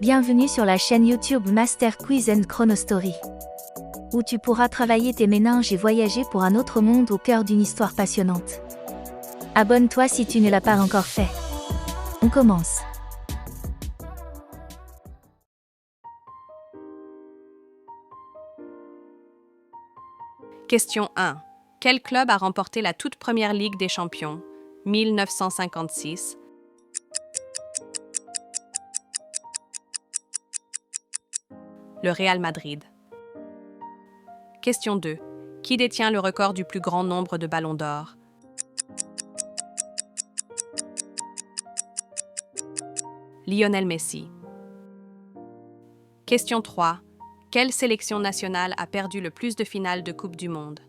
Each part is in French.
Bienvenue sur la chaîne YouTube Master Quiz and Chronostory, où tu pourras travailler tes méninges et voyager pour un autre monde au cœur d'une histoire passionnante. Abonne-toi si tu ne l'as pas encore fait. On commence. Question 1. Quel club a remporté la toute première Ligue des Champions, 1956? Le Real Madrid. Question 2. Qui détient le record du plus grand nombre de ballons d'or? Lionel Messi. Question 3. Quelle sélection nationale a perdu le plus de finales de Coupe du Monde?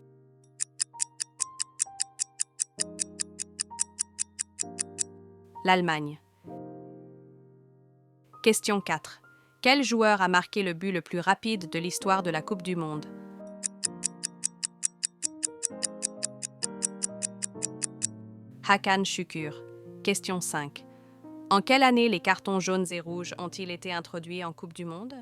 L'Allemagne. Question 4. Quel joueur a marqué le but le plus rapide de l'histoire de la Coupe du Monde? Hakan Şükür. Question 5. En quelle année les cartons jaunes et rouges ont-ils été introduits en Coupe du Monde?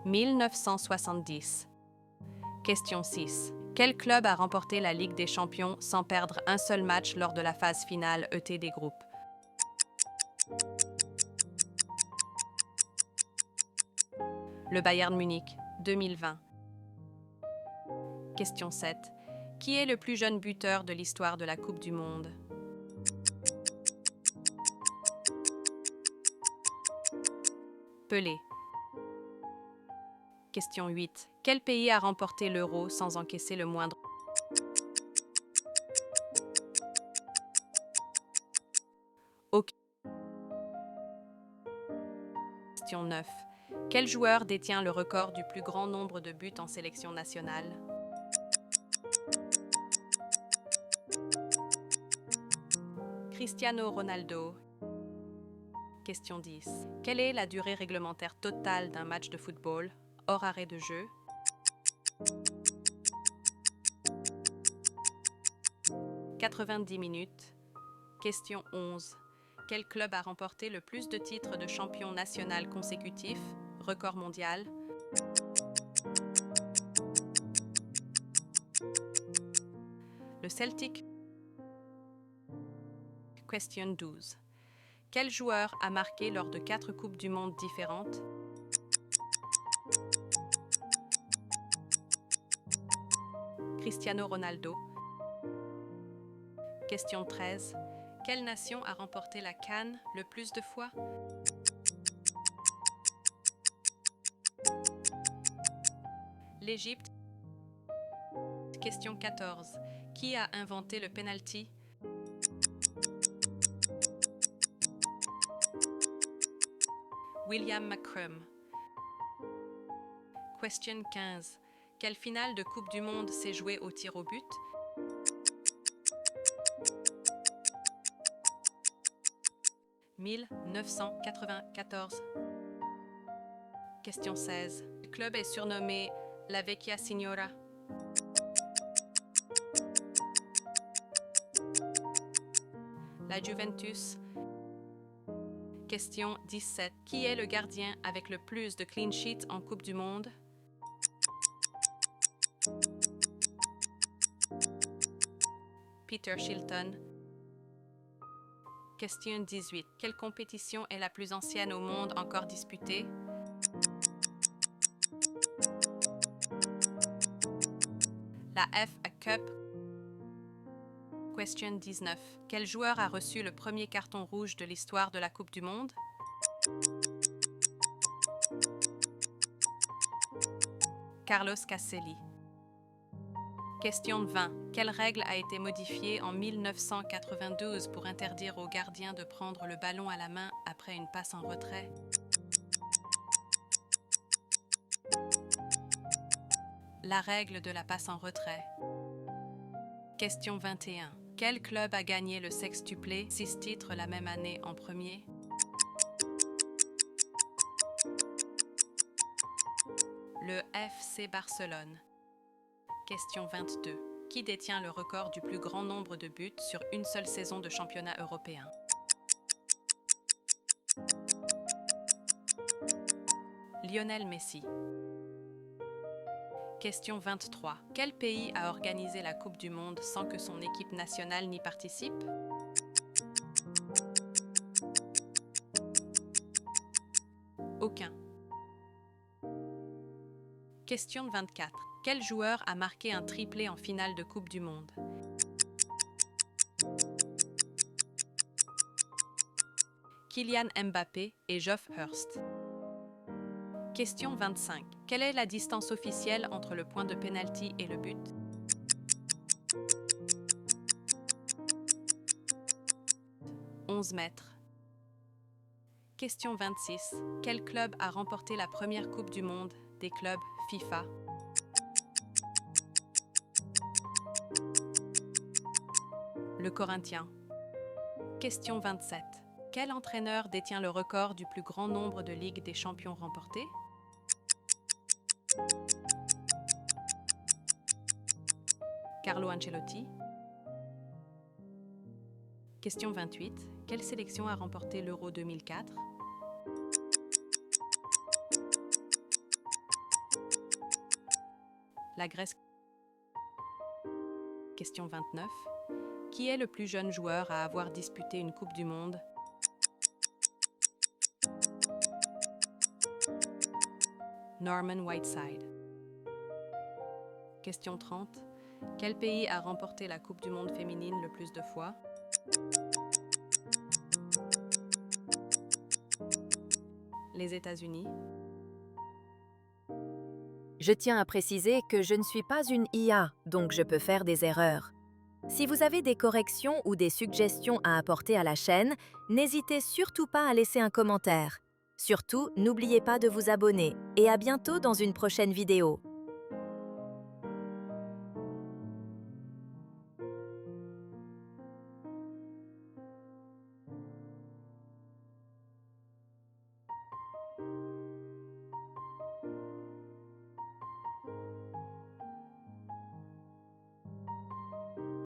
« 1970. Question 6. Quel club a remporté la Ligue des Champions sans perdre un seul match lors de la phase finale ET des groupes? Le Bayern Munich, 2020. Question 7. Qui est le plus jeune buteur de l'histoire de la Coupe du Monde? Pelé. Question 8. Quel pays a remporté l'Euro sans encaisser le moindre? Aucun. Question 9. Quel joueur détient le record du plus grand nombre de buts en sélection nationale? Cristiano Ronaldo. Question 10. Quelle est la durée réglementaire totale d'un match de football, hors arrêt de jeu? « 90 minutes. Question 11. Quel club a remporté le plus de titres de champion national consécutifs, record mondial? Le Celtic. Question 12. Quel joueur a marqué lors de 4 Coupes du Monde différentes? Cristiano Ronaldo. Question 13. Quelle nation a remporté la CAN le plus de fois? L'Égypte. Question 14. Qui a inventé le penalty? William McCrum. Question 15. Quelle finale de Coupe du Monde s'est jouée au tir au but? « 1994. Question 16. Le club est surnommé La Vecchia Signora. La Juventus. Question 17. Qui est le gardien avec le plus de clean sheets en Coupe du Monde? Peter Shilton. Question 18. Quelle compétition est la plus ancienne au monde encore disputée? La FA Cup. Question 19. Quel joueur a reçu le premier carton rouge de l'histoire de la Coupe du Monde? Carlos Caselli. Question 20. Quelle règle a été modifiée en 1992 pour interdire aux gardiens de prendre le ballon à la main après une passe en retrait? La règle de la passe en retrait. Question 21. Quel club a gagné le sextuplé, 6 titres la même année en premier? Le FC Barcelone. Question 22. Qui détient le record du plus grand nombre de buts sur une seule saison de championnat européen? Lionel Messi. Question 23. Quel pays a organisé la Coupe du Monde sans que son équipe nationale n'y participe? Aucun. Question 24. Quel joueur a marqué un triplé en finale de Coupe du Monde? Kylian Mbappé et Geoff Hurst. Question 25. Quelle est la distance officielle entre le point de pénalty et le but? « 11 mètres. Question 26. Quel club a remporté la première Coupe du Monde des clubs FIFA? Le Corinthien. Question 27. Quel entraîneur détient le record du plus grand nombre de Ligues des Champions remportées? Carlo Ancelotti. Question 28. Quelle sélection a remporté l'Euro 2004? La Grèce. Question 29. Qui est le plus jeune joueur à avoir disputé une Coupe du Monde? Norman Whiteside. Question 30. Quel pays a remporté la Coupe du Monde féminine le plus de fois? Les États-Unis. Je tiens à préciser que je ne suis pas une IA, donc je peux faire des erreurs. Si vous avez des corrections ou des suggestions à apporter à la chaîne, n'hésitez surtout pas à laisser un commentaire. Surtout, n'oubliez pas de vous abonner et à bientôt dans une prochaine vidéo.